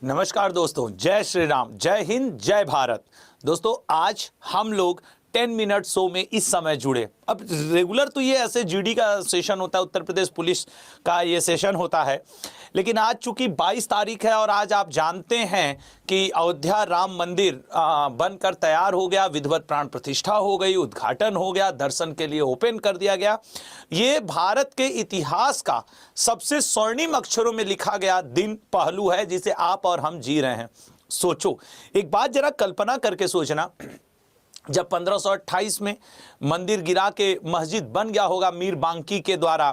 नमस्कार दोस्तों, जय श्री राम, जय हिंद, जय भारत। दोस्तों आज हम लोग 10 मिनट शो में इस समय जुड़े। अब रेगुलर तो ये ऐसे जीडी का सेशन होता है, उत्तर प्रदेश पुलिस का ये सेशन होता है, लेकिन आज चूंकि 22 तारीख है और आज आप जानते हैं कि अयोध्या राम मंदिर बनकर तैयार हो गया, विधिवत प्राण प्रतिष्ठा हो गई, उद्घाटन हो गया, दर्शन के लिए ओपन कर दिया गया। ये भारत के इतिहास का सबसे स्वर्णिम अक्षरों में लिखा गया दिन पहलू है जिसे आप और हम जी रहे हैं। सोचो, एक बात जरा कल्पना करके सोचना, जब 1528 में मंदिर गिरा के मस्जिद बन गया होगा मीर बांकी के द्वारा,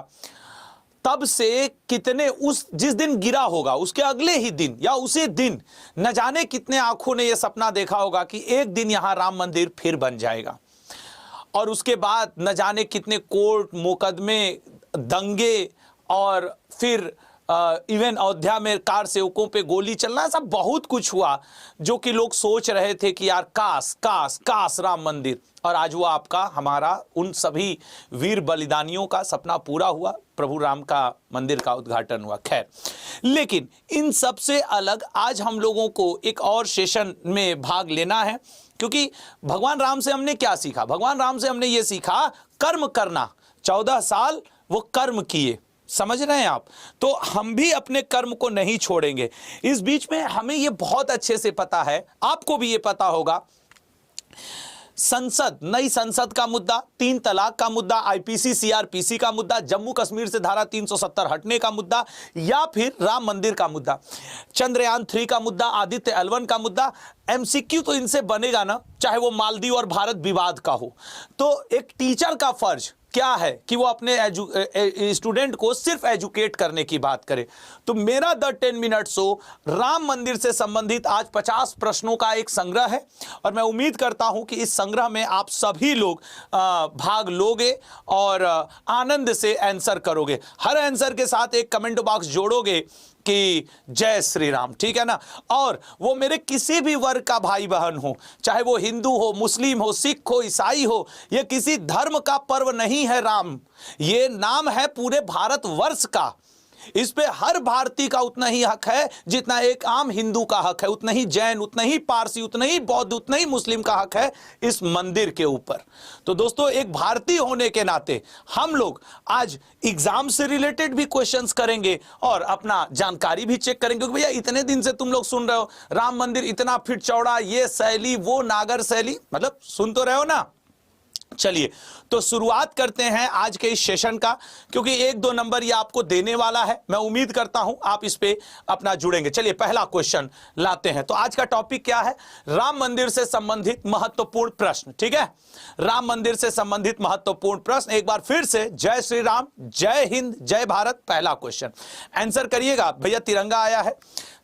तब से कितने उस जिस दिन गिरा होगा उसके अगले ही दिन या उसी दिन न जाने कितने आंखों ने यह सपना देखा होगा कि एक दिन यहां राम मंदिर फिर बन जाएगा। और उसके बाद न जाने कितने कोर्ट मुकदमे, दंगे और फिर इवन अयोध्या में कार सेवकों पे गोली चलना, ऐसा बहुत कुछ हुआ जो कि लोग सोच रहे थे कि यार काश काश काश राम मंदिर। और आज वो आपका हमारा उन सभी वीर बलिदानियों का सपना पूरा हुआ, प्रभु राम का मंदिर का उद्घाटन हुआ। खैर, लेकिन इन सब से अलग आज हम लोगों को एक और सेशन में भाग लेना है, क्योंकि भगवान राम से हमने क्या सीखा? भगवान राम से हमने ये सीखा कर्म करना। 14 साल वो कर्म किए, समझ रहे हैं आप? तो हम भी अपने कर्म को नहीं छोड़ेंगे। इस बीच में हमें यह बहुत अच्छे से पता है, आपको भी यह पता होगा, संसद, नई संसद का मुद्दा, 3 तलाक का मुद्दा, आईपीसी सीआरपीसी का मुद्दा, जम्मू कश्मीर से धारा 370 हटने का मुद्दा, या फिर राम मंदिर का मुद्दा, चंद्रयान 3 का मुद्दा, आदित्य L1 का मुद्दा। एमसीक्यू तो इनसे बनेगा ना, चाहे वो मालदीव और भारत विवाद का हो। तो एक टीचर का फर्ज क्या है कि वो अपने स्टूडेंट को सिर्फ एजुकेट करने की बात करे। तो मेरा द 10 मिनट शो राम मंदिर से संबंधित आज 50 प्रश्नों का एक संग्रह है, और मैं उम्मीद करता हूं कि इस संग्रह में आप सभी लोग भाग लोगे और आनंद से आंसर करोगे। हर आंसर के साथ एक कमेंट बॉक्स जोड़ोगे कि जय श्री राम, ठीक है ना? और वो मेरे किसी भी वर्ग का भाई बहन हो, चाहे वो हिंदू हो, मुस्लिम हो, सिख हो, ईसाई हो, ये किसी धर्म का पर्व नहीं है राम, ये नाम है पूरे भारतवर्ष का। इस पे हर भारतीय का उतना ही हक है जितना एक आम हिंदू का हक है, उतना ही जैन, उतना ही पारसी, उतना ही बौद्ध, उतना ही मुस्लिम का हक है इस मंदिर के ऊपर। तो दोस्तों, एक भारतीय होने के नाते हम लोग आज एग्जाम से रिलेटेड भी क्वेश्चंस करेंगे और अपना जानकारी भी चेक करेंगे, क्योंकि भैया इतने दिन से तुम लोग सुन रहे हो राम मंदिर इतना फीट चौड़ा, ये शैली, वो नागर शैली, मतलब सुन तो रहे हो ना। चलिए, तो शुरुआत करते हैं आज के इस सेशन का, क्योंकि 1-2 नंबर ये आपको देने वाला है। मैं उम्मीद करता हूं आप इस पे अपना जुड़ेंगे। चलिए, पहला क्वेश्चन लाते हैं। तो आज का टॉपिक क्या है? राम मंदिर से संबंधित महत्वपूर्ण प्रश्न। ठीक है, राम मंदिर से संबंधित महत्वपूर्ण प्रश्न। एक बार फिर से जय श्री राम, जय हिंद, जय भारत। पहला क्वेश्चन आंसर करिएगा। भैया तिरंगा आया है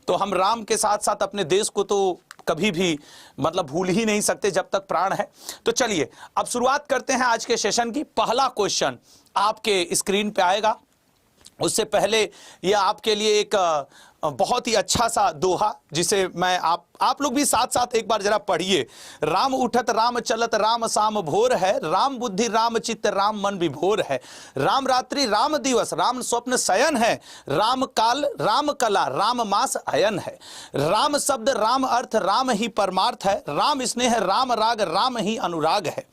तो हम राम के साथ साथ अपने देश को तो कभी भी मतलब भूल ही नहीं सकते जब तक प्राण है। तो चलिए अब शुरुआत करते हैं आज के सेशन की। पहला क्वेश्चन आपके स्क्रीन पे आएगा। उससे पहले ये आपके लिए एक बहुत ही अच्छा सा दोहा, जिसे मैं आप लोग भी साथ साथ एक बार जरा पढ़िए। राम उठत राम चलत राम साम भोर है, राम बुद्धि राम चित्त राम मन विभोर है, राम रात्रि राम दिवस राम स्वप्न शयन है, राम काल राम कला राम मास अयन है, राम शब्द राम अर्थ राम ही परमार्थ है, राम स्नेह राम राग राम ही अनुराग है,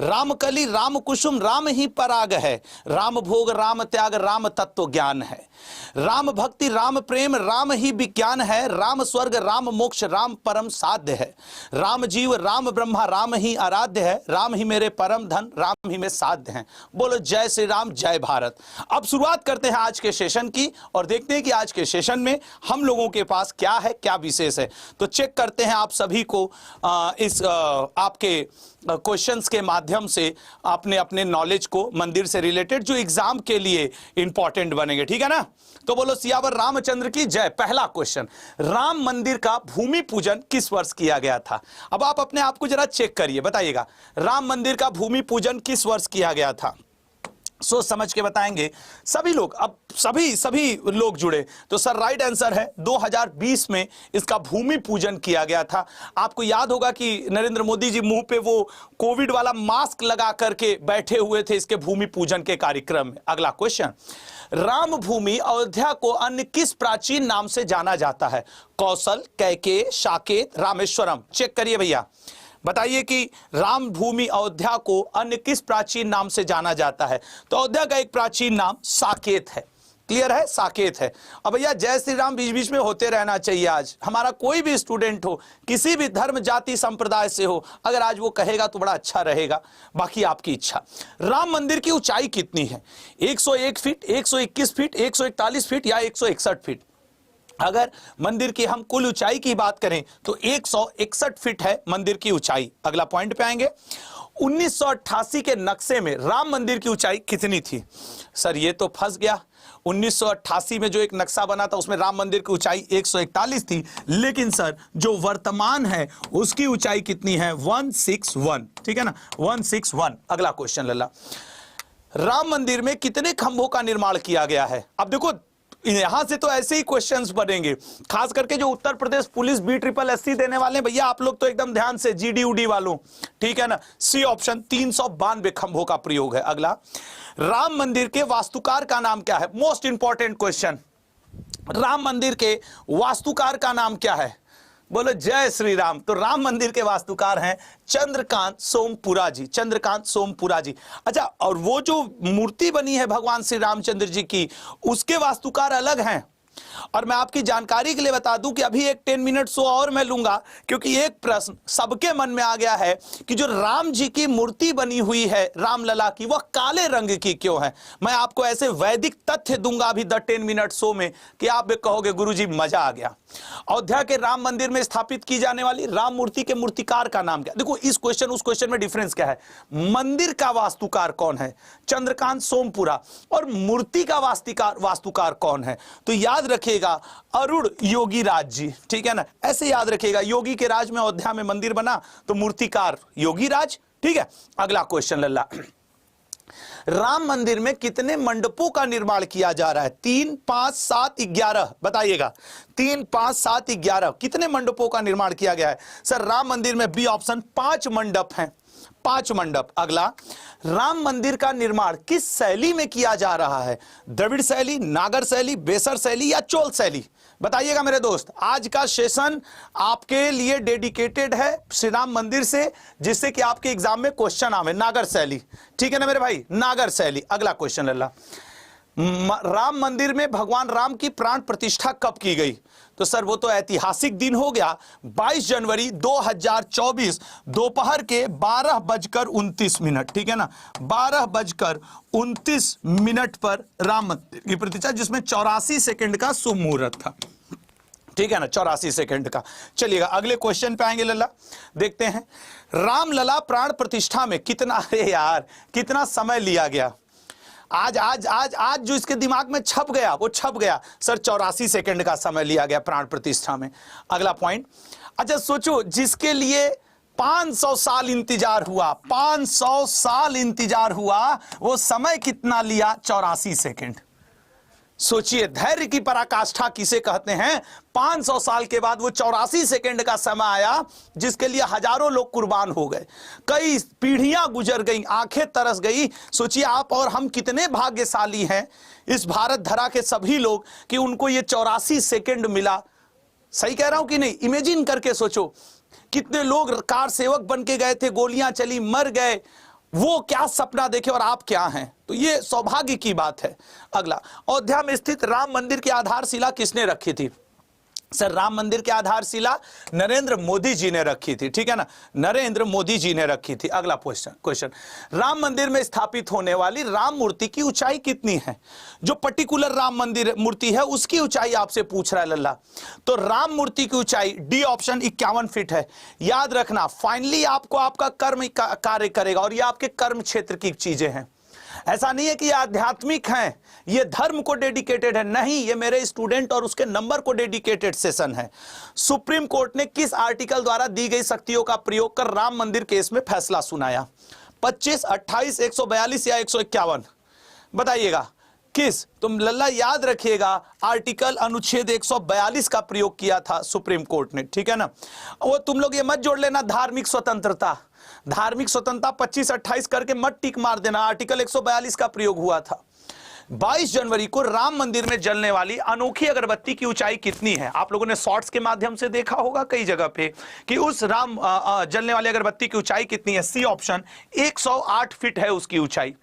राम कली राम कुसुम राम ही पराग है, राम भोग राम त्याग राम तत्व ज्ञान है, राम भक्ति राम प्रेम राम ही विज्ञान है, राम स्वर्ग राम मोक्ष राम परम साध्य है, राम जीव राम ब्रह्मा राम ही आराध्य है, राम ही मेरे परम धन राम ही में साध्य है। बोलो जय श्री राम, जय भारत। अब शुरुआत करते हैं आज के सेशन की और देखते हैं कि आज के सेशन में हम लोगों के पास क्या है, क्या विशेष है। तो चेक करते हैं आप सभी को आपके क्वेश्चंस के माध्यम से आपने अपने नॉलेज को मंदिर से रिलेटेड जो एग्जाम के लिए इंपॉर्टेंट बनेंगे, ठीक है ना? तो बोलो सियावर रामचंद्र की जय। पहला क्वेश्चन, राम मंदिर का भूमि पूजन किस वर्ष किया गया था? अब आप अपने आप को जरा चेक करिए, बताइएगा राम मंदिर का भूमि पूजन किस वर्ष किया गया था? सोच समझ के बताएंगे सभी लोग। अब सभी लोग जुड़े तो सर राइट आंसर है 2020 में इसका भूमि पूजन किया गया था। आपको याद होगा कि नरेंद्र मोदी जी मुंह पे वो कोविड वाला मास्क लगा करके बैठे हुए थे इसके भूमि पूजन के कार्यक्रम में। अगला क्वेश्चन, राम भूमि अयोध्या को अन्य किस प्राचीन नाम से जाना जाता है? कौशल, कैकेय, साकेत, रामेश्वरम। चेक करिए भैया, बताइए कि राम भूमि अयोध्या को अन्य किस प्राचीन नाम से जाना जाता है? तो अयोध्या का एक प्राचीन नाम साकेत है। क्लियर है, साकेत है। अब भैया जय श्री राम बीच बीच में होते रहना चाहिए। आज हमारा कोई भी स्टूडेंट हो, किसी भी धर्म जाति संप्रदाय से हो, अगर आज वो कहेगा तो बड़ा अच्छा रहेगा, बाकी आपकी इच्छा। राम मंदिर की ऊंचाई कितनी है? 101 फीट, 121 फीट, 141 फीट या 161 फीट? अगर मंदिर की हम कुल ऊंचाई की बात करें तो 161 फीट है मंदिर की ऊंचाई। अगला पॉइंट पे आएंगे, 1988 के नक्शे में राम मंदिर की ऊंचाई कितनी थी? सर ये तो फंस गया। 1988 में जो एक नक्शा बना था उसमें राम मंदिर की ऊंचाई 141 थी, लेकिन सर जो वर्तमान है उसकी ऊंचाई कितनी है? 161। ठीक है ना, 161। अगला क्वेश्चन लल्ला, राम मंदिर में कितने खंभों का निर्माण किया गया है? अब देखो यहां से तो ऐसे ही क्वेश्चंस बनेंगे, खास करके जो उत्तर प्रदेश पुलिस BSSC देने वाले हैं भैया, आप लोग तो एकदम ध्यान से, GD UD वालों, ठीक है ना। सी ऑप्शन, 392 खंभों का प्रयोग है। अगला, राम मंदिर के वास्तुकार का नाम क्या है? मोस्ट इंपॉर्टेंट क्वेश्चन, राम मंदिर के वास्तुकार का नाम क्या है? बोलो जय श्री राम। तो राम मंदिर के वास्तुकार हैं चंद्रकांत सोमपुरा जी, चंद्रकांत सोमपुरा जी। अच्छा, और वो जो मूर्ति बनी है भगवान श्री रामचंद्र जी की, उसके वास्तुकार अलग हैं। और मैं आपकी जानकारी के लिए बता दूं कि अभी एक 10 मिनट शो और मैं लूंगा, क्योंकि एक प्रश्न सबके मन में आ गया है कि जो राम जी की मूर्ति बनी हुई है रामलला की, वह काले रंग की क्यों है? मैं आपको ऐसे वैदिक तथ्य दूंगा अभी 10 मिनट शो में कि आप भी कहोगे गुरुजी मजा आ गया। अयोध्या के राम मंदिर में स्थापित की जाने वाली राम मूर्ति के मूर्तिकार का नाम क्या? देखो इस क्वेश्चन उस क्वेश्चन में डिफरेंस क्या है। मंदिर का वास्तुकार कौन है? चंद्रकांत सोमपुरा। और मूर्ति का वास्तुकार कौन है? तो याद रखिएगा अरुण योगी राज जी। ठीक है ना, ऐसे याद रखिएगा, योगी के राज में अयोध्या में मंदिर बना तो मूर्तिकार योगी राज। ठीक है, अगला क्वेश्चन लल्ला, राम मंदिर में कितने मंडपों का निर्माण किया जा रहा है? 3, 5, 7, 11। बताइएगा, 3, 5, 7, 11 कितने मंडपों का निर्माण किया गया है? सर राम मंदिर में बी ऑप्शन 5 मंडप हैं, 5 मंडप। अगला, राम मंदिर का निर्माण किस शैली में किया जा रहा है? द्रविड़ शैली, नागर शैली, बेसर शैली या चोल शैली? बताइएगा मेरे दोस्त। आज का सेशन आपके लिए डेडिकेटेड है श्री राम मंदिर से, जिससे कि आपके एग्जाम में क्वेश्चन आवे। नागर शैली, ठीक है ना मेरे भाई, नागर शैली। अगला क्वेश्चन लल्ला, राम मंदिर में भगवान राम की प्राण प्रतिष्ठा कब की गई? तो सर वो तो ऐतिहासिक दिन हो गया, 22 जनवरी 2024 दोपहर के 12:29। ठीक है ना, 12:29 पर राम मंदिर की प्रतिष्ठा, जिसमें 84 सेकंड का शुभ मुहूर्त था। ठीक है ना, 84 सेकंड का। चलिएगा अगले क्वेश्चन पे आएंगे लल्ला, देखते हैं रामलला प्राण प्रतिष्ठा में कितना, अरे यार कितना समय लिया गया। आज जो इसके दिमाग में छप गया वो छप गया। सर 84 सेकंड का समय लिया गया प्राण प्रतिष्ठा में। अगला पॉइंट, अच्छा सोचो, जिसके लिए 500 साल इंतजार हुआ, 500 साल इंतजार हुआ, वो समय कितना लिया? 84 सेकंड। सोचिए धैर्य की पराकाष्ठा किसे कहते हैं? 500 साल के बाद वो 84 सेकंड का समय आया, जिसके लिए हजारों लोग कुर्बान हो गए, कई पीढ़ियां गुजर गई, आंखें तरस गई। सोचिए आप और हम कितने भाग्यशाली हैं, इस भारत धरा के सभी लोग, कि उनको ये 84 सेकंड मिला। सही कह रहा हूं कि नहीं? इमेजिन करके सोचो, कितने लोग कार सेवक बन के गए थे, गोलियां चली, मर गए, वो क्या सपना देखे और आप क्या हैं। तो ये सौभाग्य की बात है। अगला, अयोध्या में स्थित राम मंदिर की आधारशिला किसने रखी थी? सर राम मंदिर की आधारशिला नरेंद्र मोदी जी ने रखी थी। ठीक है ना, नरेंद्र मोदी जी ने रखी थी। अगला क्वेश्चन, राम मंदिर में स्थापित होने वाली राम मूर्ति की ऊंचाई कितनी है? जो पर्टिकुलर राम मंदिर मूर्ति है उसकी ऊंचाई आपसे पूछ रहा है लल्ला। तो राम मूर्ति की ऊंचाई डी ऑप्शन 51 फीट है। याद रखना, फाइनली आपको आपका कर्म कार्य करेगा, और ये आपके कर्म क्षेत्र की चीजें हैं। ऐसा नहीं है कि ये आध्यात्मिक हैं, ये धर्म को डेडिकेटेड है, नहीं, ये मेरे स्टूडेंट और उसके नंबर को डेडिकेटेड सेशन है। सुप्रीम कोर्ट ने किस आर्टिकल द्वारा दी गई शक्तियों का प्रयोग कर राम मंदिर केस में फैसला सुनाया? 25, 28, 142 या 151? बताइएगा किस, तुम लल्ला याद रखिएगा, आर्टिकल अनुच्छेद 142 का प्रयोग किया था सुप्रीम कोर्ट ने, ठीक है ना। वो तुम लोग ये मत जोड़ लेना धार्मिक स्वतंत्रता, धार्मिक स्वतंत्रता 25-28 करके मत टिक मार देना, आर्टिकल 142 का प्रयोग हुआ था। 22 जनवरी को राम मंदिर में जलने वाली अनोखी अगरबत्ती की ऊंचाई कितनी है? आप लोगों ने शॉर्ट्स के माध्यम से देखा होगा कई जगह पे कि उस जलने वाली अगरबत्ती की ऊंचाई कितनी है। सी ऑप्शन 108 फीट है उसकी ऊंचाई।